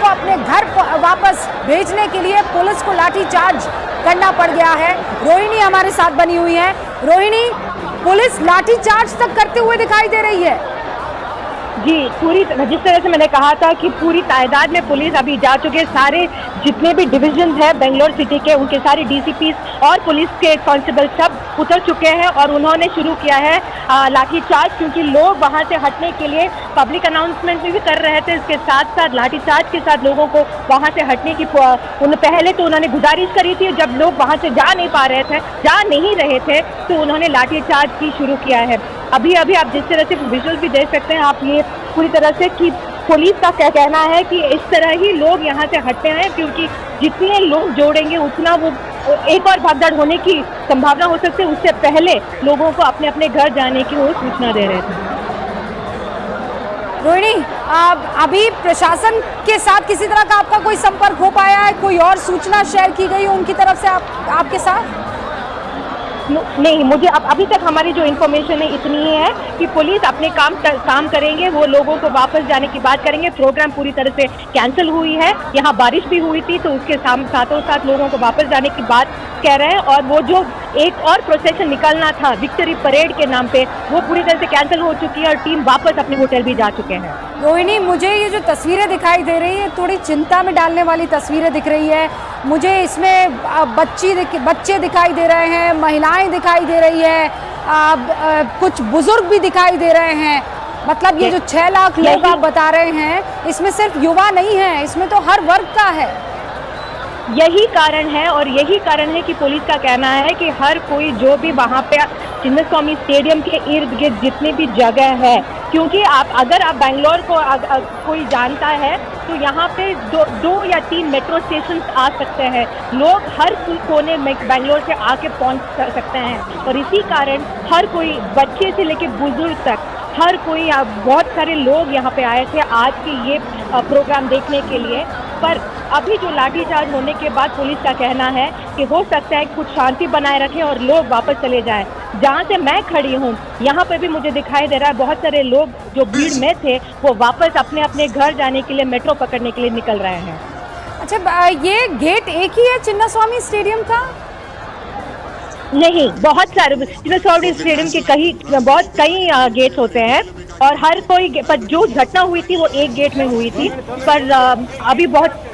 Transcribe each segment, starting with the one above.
को अपने घर वापस भेजने के लिए पुलिस को लाठीचार्ज करना पड़ गया है। रोहिणी हमारे साथ बनी हुई है। रोहिणी, पुलिस लाठीचार्ज तक करते हुए दिखाई दे रही है। जी, पूरी जिस तरह से मैंने कहा था कि पूरी तादाद में पुलिस अभी जा चुके, सारे जितने भी डिविजन है बेंगलोर सिटी के, उनके सारे डीसीपीज और पुलिस के कांस्टेबल सब उतर चुके हैं और उन्होंने शुरू किया है लाठीचार्ज, क्योंकि लोग वहां से हटने के लिए पब्लिक अनाउंसमेंट भी कर रहे थे। इसके साथ साथ लाठीचार्ज के साथ लोगों को वहां से हटने की पहले तो उन्होंने गुजारिश करी थी, जब लोग वहां से जा नहीं रहे थे तो उन्होंने लाठीचार्ज की शुरू किया है। अभी आप जिस तरह से विजुअल भी देख सकते हैं आप, ये पूरी तरह से कि पुलिस का क्या कहना है कि इस तरह ही लोग यहाँ से हटते हैं, क्योंकि जितने लोग जोड़ेंगे उतना वो एक और भगदड़ होने की संभावना हो सकती है। उससे पहले लोगों को अपने अपने घर जाने की वो सूचना दे रहे थे। रोहिणी, अभी प्रशासन के साथ किसी तरह का आपका कोई संपर्क हो पाया है? कोई और सूचना शेयर की गई उनकी तरफ से आपके साथ? नहीं, मुझे अभी तक हमारी जो इन्फॉर्मेशन है इतनी ही है कि पुलिस अपने काम करेंगे, वो लोगों को वापस जाने की बात करेंगे। प्रोग्राम पूरी तरह से कैंसिल हुई है, यहाँ बारिश भी हुई थी तो उसके साथों साथ लोगों को वापस जाने की बात कह रहे हैं। और वो जो एक और प्रोसेशन निकलना था विक्ट्री परेड के नाम पे, वो पूरी तरह से कैंसिल हो चुकी है और टीम वापस अपने होटल भी जा चुके हैं। रोहिणी, मुझे ये जो तस्वीरें दिखाई दे रही है थोड़ी चिंता में डालने वाली तस्वीरें दिख रही है। मुझे इसमें बच्चे दिखाई दे रहे हैं, महिलाएं दिखाई दे रही है, कुछ बुजुर्ग भी दिखाई दे रहे हैं। मतलब ये जो 6 लाख लोग आप बता रहे हैं, इसमें सिर्फ युवा नहीं है, इसमें तो हर वर्ग का है। यही कारण है और यही कारण है कि पुलिस का कहना है कि हर कोई जो भी वहाँ पे चिन्नास्वामी स्टेडियम के इर्द गिर्द जितनी भी जगह है, क्योंकि अगर आप बेंगलोर को कोई जानता है तो यहाँ पे दो या 3 मेट्रो स्टेशन आ सकते हैं। लोग हर कोने में बेंगलोर से आके पहुँच सकते हैं और इसी कारण हर कोई, बच्चे से लेकर बुजुर्ग तक, हर कोई, बहुत सारे लोग यहाँ पे आए थे आज के ये प्रोग्राम देखने के लिए। पर अभी जो लाठीचार्ज होने के बाद पुलिस का कहना है कि हो सकता है कुछ शांति बनाए रखें और लोग वापस चले जाएं। जहाँ से मैं खड़ी हूँ यहाँ पे भी मुझे दिखाई दे रहा है बहुत सारे लोग जो भीड़ में थे वो वापस अपने अपने घर जाने के लिए, मेट्रो पकड़ने के लिए निकल रहे हैं। अच्छा, ये गेट एक ही है चिन्नास्वामी स्टेडियम का? नहीं, बहुत सारे चिन्नास्वामी स्टेडियम के कई गेट्स होते हैं और हर कोई, पर जो घटना हुई थी वो एक गेट में हुई थी। पर अभी बहुत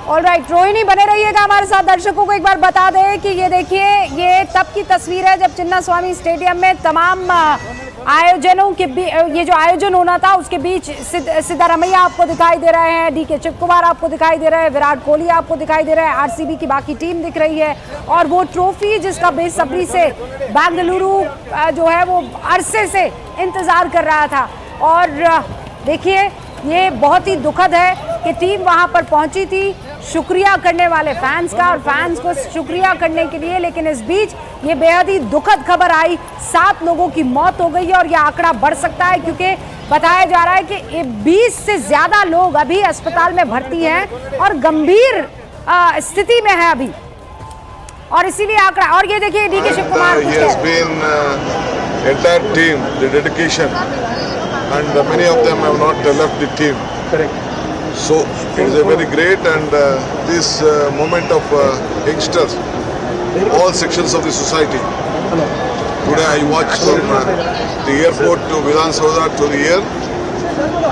ऑलराइट, रोहिणी बने रहिएगा हमारे साथ। दर्शकों को एक बार बता दें कि ये देखिए, ये तब की तस्वीर है जब चिन्नास्वामी स्टेडियम में तमाम आयोजनों के ये जो आयोजन होना था उसके बीच सिद्धारमैया आपको दिखाई दे रहे हैं, डीके शिव कुमार आपको दिखाई दे रहे हैं, विराट कोहली आपको दिखाई दे रहे हैं, आरसीबी की बाकी टीम दिख रही है और वो ट्रॉफी जिसका बेसब्री से बेंगलुरु जो है वो अरसे से इंतजार कर रहा था। और देखिए, ये बहुत ही दुखद है कि टीम वहां पर पहुंची थी शुक्रिया करने वाले फैंस का और फैंस को शुक्रिया करने के लिए, लेकिन इस बीच ये बेहद ही दुखद खबर आई, 7 लोगों की मौत हो गई है और यह आंकड़ा बढ़ सकता है क्योंकि बताया जा रहा है कि 20 से ज्यादा लोग अभी अस्पताल में भर्ती हैं और गंभीर स्थिति में है अभी, और इसीलिए आंकड़ा। और ये देखिए D K Shivakumar and many of them have not left the team. Correct. So it is a very great and this moment of youngsters, all sections of the society. Today I watched from the airport to Vidhan Saudha to the air.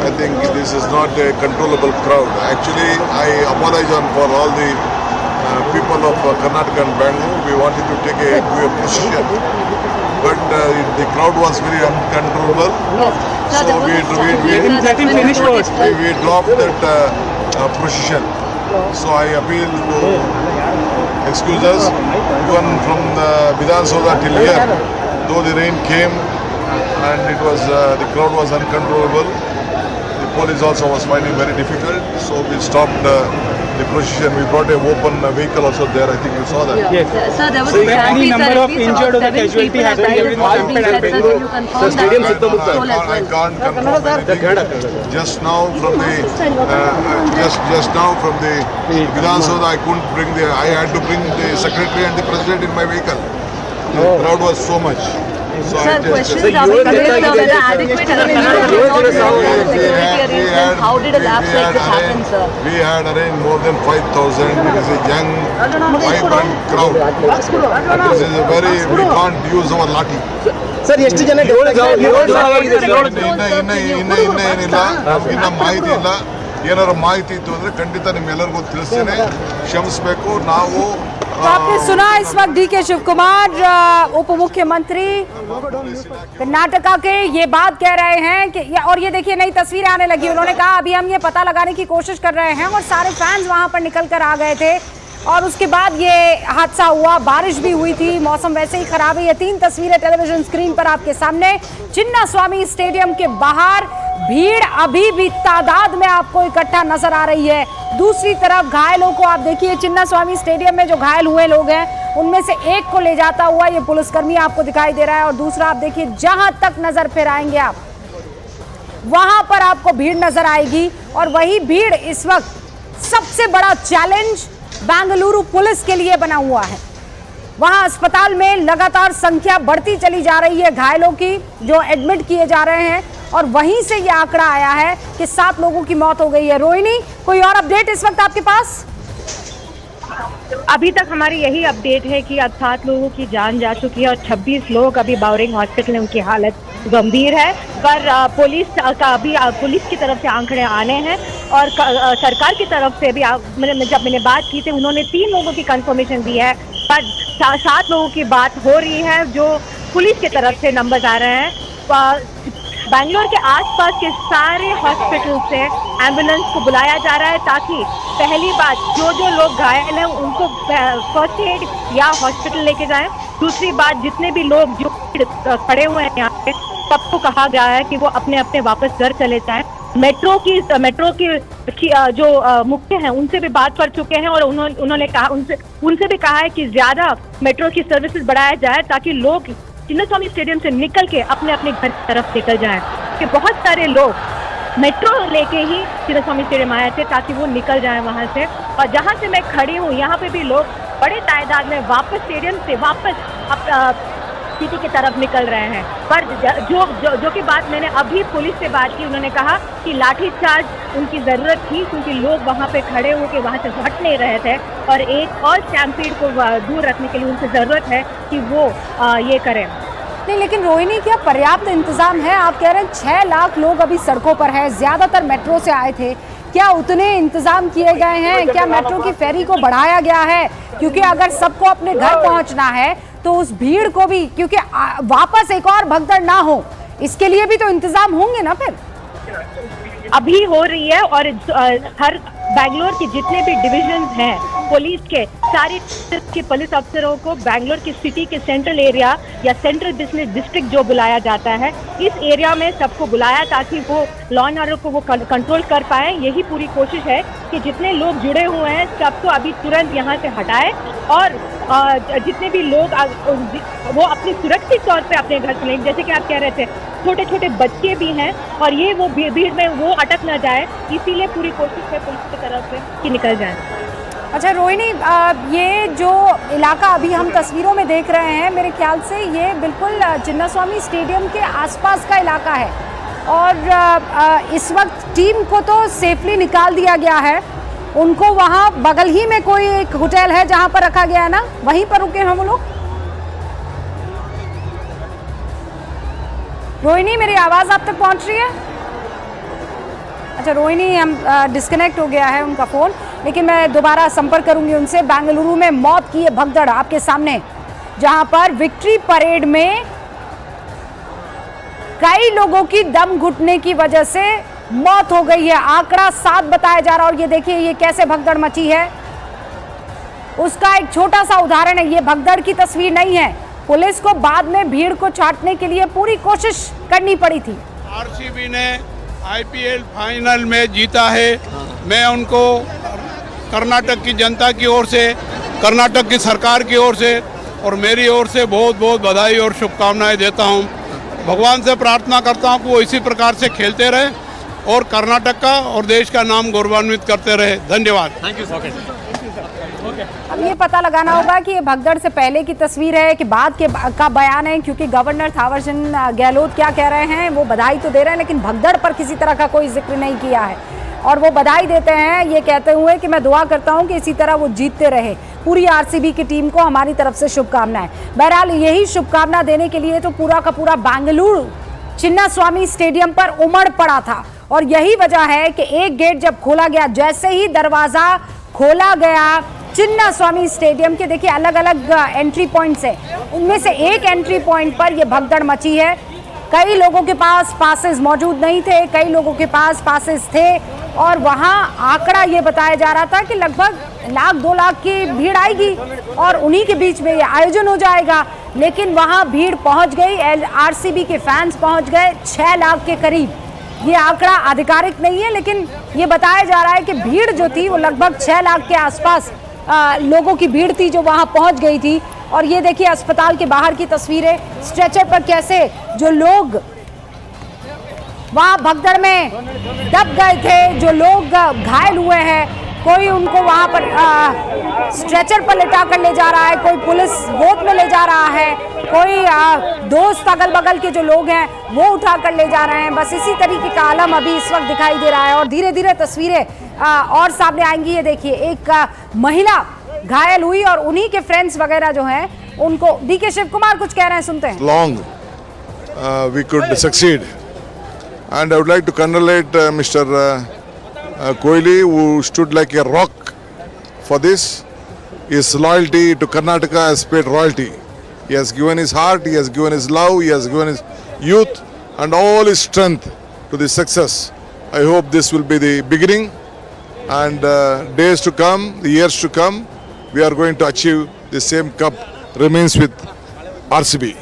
I think this is not a controllable crowd. Actually, I apologize for all the people of Karnataka and Bangalore. We wanted to take a procession, but the crowd was very uncontrollable. So we dropped that procession. So I appeal to excuse us, even from the Vidhan Saudha till here, though the rain came and it was the crowd was uncontrollable. The police also was finding very difficult, so we stopped the procession. We brought a open vehicle also there. I think you saw that. Yes. Sir, there was any number of injured or casualty has been given So stadium I can't confirm anything. Just now from the Vidhan Saudha, I couldn't bring I had to bring the secretary and the president in my vehicle. The crowd was so much. So sir, questions are coming whether adequate we had how did a lapse like this happen, sir? We had arranged more than 5,000. It is a young, vibrant crowd. This is a very, we can't use our lathi. Sir ಎಷ್ಟು ಜನ ಏನಿಲ್ಲ, ನಮಗಿನ್ನ ಮಾಹಿತಿ ಇಲ್ಲ. ಏನಾದ್ರು ಮಾಹಿತಿ ಇತ್ತು ಅಂದ್ರೆ ಖಂಡಿತ ನಿಮ್ಮೆಲ್ಲರಿಗೂ ತಿಳಿಸ್ತೇನೆ, ಕ್ಷಮಿಸಬೇಕು. ನಾವು तो आपने सुना इस वक्त डी के शिव कुमार उप मुख्यमंत्री कर्नाटका के ये बात कह रहे हैं कि और ये देखिए नई तस्वीरें आने लगी। उन्होंने कहा अभी हम ये पता लगाने की कोशिश कर रहे हैं और सारे फैंस वहां पर निकल कर आ गए थे और उसके बाद ये हादसा हुआ। बारिश भी हुई थी, मौसम वैसे ही खराब है। ये 3 तस्वीरें टेलीविजन स्क्रीन पर आपके सामने। चिन्नास्वामी स्टेडियम के बाहर भीड़ अभी भी तादाद में आपको इकट्ठा नजर आ रही है। दूसरी तरफ घायलों को आप देखिए, चिन्नास्वामी स्टेडियम में जो घायल हुए लोग हैं उनमें से एक को ले जाता हुआ ये पुलिसकर्मी आपको दिखाई दे रहा है और दूसरा आप देखिए जहां तक नजर फिराएंगे आप वहां पर आपको भीड़ नजर आएगी। और वही भीड़ इस वक्त सबसे बड़ा चैलेंज बेंगलुरु पुलिस के लिए बना हुआ है। वहां अस्पताल में लगातार संख्या बढ़ती चली जा रही है घायलों की जो एडमिट किए जा रहे हैं और वहीं से यह आंकड़ा आया है कि 7 लोगों की मौत हो गई है। रोहिणी, कोई और अपडेट इस वक्त आपके पास? अभी तक हमारी यही अपडेट है कि अब 7 लोगों की जान जा चुकी है और 26 लोग अभी बावरिंग हॉस्पिटल में उनकी हालत गंभीर है। पर पुलिस की तरफ से आंकड़े आने हैं और सरकार की तरफ से भी जब मैंने बात की थी उन्होंने 3 लोगों की कंफर्मेशन दी है, पर 7 लोगों की बात हो रही है जो पुलिस की तरफ से नंबर आ रहे हैं। बैंगलोर के आसपास के सारे हॉस्पिटल से एम्बुलेंस को बुलाया जा रहा है ताकि पहली बात जो लोग घायल हैं उनको फर्स्ट एड या हॉस्पिटल लेके जाएं। दूसरी बात जितने भी लोग जो खड़े हुए हैं यहाँ पे सबको कहा गया है कि वो अपने अपने वापस घर चले जाएं। मेट्रो की जो मुख्य हैं उनसे भी बात कर चुके हैं और उन्होंने कहा उनसे भी कहा है कि ज़्यादा मेट्रो की सर्विसेज बढ़ाया जाए ताकि लोग चिन्नास्वामी स्टेडियम से निकल के अपने अपने घर की तरफ निकल जाएं। कि बहुत सारे लोग मेट्रो लेके ही चिन्नास्वामी स्टेडियम आए थे ताकि वो निकल जाएं वहां से। और जहां से मैं खड़ी हूँ यहाँ पे भी लोग बड़े तादाद में वापस स्टेडियम से वापस सिटी की तरफ निकल रहे हैं। पर जो की बात मैंने अभी पुलिस से बात की, उन्होंने कहा कि लाठीचार्ज उनकी ज़रूरत थी क्योंकि लोग वहाँ पे खड़े होकर वहाँ से हट नहीं रहे थे और एक और स्टैम्पीड को दूर रखने के लिए उनकी ज़रूरत है कि वो ये करें। नहीं, लेकिन रोहिणी क्या पर्याप्त इंतजाम है? आप कह रहे हैं 6 लाख लोग अभी सड़कों पर हैं, ज़्यादातर मेट्रो से आए थे। क्या उतने इंतजाम किए गए हैं? क्या मेट्रो की फेरी को बढ़ाया गया है? क्योंकि अगर सबको अपने घर पहुंचना है तो उस भीड़ को भी, क्योंकि वापस एक और भगदड़ ना हो, इसके लिए भी तो इंतजाम होंगे ना। फिर अभी हो रही है और हर बैंगलोर के जितने भी डिविजन हैं पुलिस के सारे के पुलिस अफसरों को बैंगलोर की सिटी के सेंट्रल एरिया या सेंट्रल बिजनेस डिस्ट्रिक्ट जो बुलाया जाता है, इस एरिया में सबको बुलाया ताकि वो लॉ एंड ऑर्डर को वो कंट्रोल कर पाए। यही पूरी कोशिश है कि जितने लोग जुड़े हुए हैं सबको अभी तुरंत यहाँ से हटाए और जितने भी लोग वो अपनी सुरक्षित तौर पे अपने घर चले। जैसे कि आप कह रहे थे छोटे छोटे बच्चे भी हैं और ये वो भीड़ में वो अटक ना जाए, इसीलिए पूरी कोशिश है पुलिस की तरफ से कि निकल जाए। अच्छा रोहिणी, ये जो इलाका अभी हम तस्वीरों में देख रहे हैं, मेरे ख्याल से ये बिल्कुल चिन्नास्वामी स्टेडियम के आसपास का इलाका है और इस वक्त टीम को तो सेफली निकाल दिया गया है। उनको वहाँ बगल ही में कोई एक होटल है जहाँ पर रखा गया है ना, वहीं पर रुके हम लोग। रोहिणी, मेरी आवाज़ आप तक पहुँच रही है? अच्छा रोहिणी, हम डिस्कनेक्ट हो गया है उनका फ़ोन, लेकिन मैं दोबारा संपर्क करूंगी उनसे। बेंगलुरु में मौत की ये भगदड़ आपके सामने, जहां पर विक्ट्री परेड में कई लोगों की दम घुटने की वजह से मौत हो गई है। आंकड़ा 7 बताया जा रहा है और ये देखिए ये कैसे भगदड़ मची है, उसका एक छोटा सा उदाहरण है। ये भगदड़ की तस्वीर नहीं है, पुलिस को बाद में भीड़ को छांटने के लिए पूरी कोशिश करनी पड़ी थी। आरसीबी ने आईपीएल फाइनल में जीता है। मैं उनको कर्नाटक की जनता की ओर से, कर्नाटक की सरकार की ओर से और मेरी ओर से बहुत बहुत बधाई और शुभकामनाएं देता हूं। भगवान से प्रार्थना करता हूं कि वो इसी प्रकार से खेलते रहे और कर्नाटक का और देश का नाम गौरवान्वित करते रहे। धन्यवाद। Thank you. अब ये पता लगाना होगा कि ये भगदड़ से पहले की तस्वीर है कि बाद का बयान है, क्योंकि गवर्नर थावरचंद गहलोत क्या कह रहे हैं, वो बधाई तो दे रहे हैं लेकिन भगदड़ पर किसी तरह का कोई जिक्र नहीं किया है। और वो बधाई देते हैं, ये कहते हुए कि मैं दुआ करता हूं कि इसी तरह वो जीतते रहे। पूरी आरसीबी की टीम को हमारी तरफ से शुभकामनाएं। बहरहाल यही शुभकामना देने के लिए तो पूरा का पूरा बेंगलुरु चिन्नास्वामी स्टेडियम पर उमड़ पड़ा था और यही वजह है कि एक गेट जब खोला गया, जैसे ही दरवाजा खोला गया चिन्नास्वामी स्टेडियम के, देखिए अलग अलग एंट्री पॉइंट्स है, उनमें से एक एंट्री पॉइंट पर यह भगदड़ मची है। कई लोगों के पास पासेस मौजूद नहीं थे, कई लोगों के पास पासेस थे और वहां आंकड़ा ये बताया जा रहा था कि लगभग 1-2 लाख की भीड़ आएगी और उन्हीं के बीच में ये आयोजन हो जाएगा। लेकिन वहां भीड़ पहुंच गई, आरसीबी के फैंस पहुंच गए 6 लाख के करीब। ये आंकड़ा आधिकारिक नहीं है, लेकिन ये बताया जा रहा है कि भीड़ जो थी वो लगभग 6 लाख के आसपास लोगों की भीड़ थी जो वहां पहुंच गई थी। और ये देखिए अस्पताल के बाहर की तस्वीरें, स्ट्रेचर पर कैसे जो लोग वहां भगदड़ में दब गए थे, जो लोग घायल हुए हैं, कोई उनको वहां पर स्ट्रेचर पर लेटा कर ले जा रहा है, कोई पुलिस गोद में ले जा रहा है, कोई दोस्त अगल बगल के जो लोग हैं वो उठा कर ले जा रहे हैं। बस इसी तरीके का आलम अभी इस वक्त दिखाई दे रहा है और धीरे धीरे तस्वीरें और सामने आएंगी। ये देखिए एक महिला घायल हुई और उन्हीं के फ्रेंड्स वगैरह जो हैं उनको, डीके शिव कुमार कुछ कह रहे हैं, सुनते हैं। Long we could succeed, and I would like to congratulate Mr. Kohli, who stood like a rock for this. His loyalty to Karnataka has paid royalty. He has given his heart, he has given his love, he has given his youth and all his strength to this success. I hope this will be the beginning, and days to come, the years to come, we are going to achieve the same cup remains with RCB.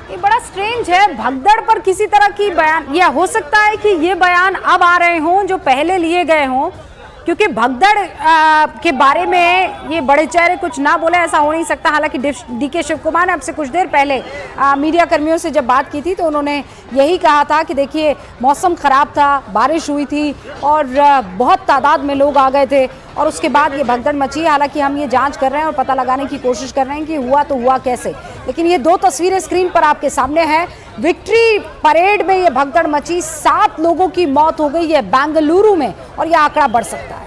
ये बड़ा strange है, भगदड़ पर किसी तरह की बयान, यह हो सकता है कि ये बयान अब आ रहे हों जो पहले लिए गए हों, क्योंकि भगदड़ के बारे में ये बड़े चेहरे कुछ ना बोले, ऐसा हो नहीं सकता। हालांकि डीके शिव कुमार ने अब से कुछ देर पहले मीडिया कर्मियों से जब बात की थी तो उन्होंने यही कहा था कि देखिए मौसम ख़राब था, बारिश हुई थी और बहुत तादाद में लोग आ गए थे और उसके बाद ये भगदड़ मची। हालांकि हम ये जांच कर रहे हैं और पता लगाने की कोशिश कर रहे हैं कि हुआ तो हुआ कैसे। लेकिन ये 2 तस्वीरें स्क्रीन पर आपके सामने हैं। विक्ट्री परेड में ये भगदड़ मची, 7 लोगों की मौत हो गई है बेंगलुरु में और ये आंकड़ा बढ़ सकता है।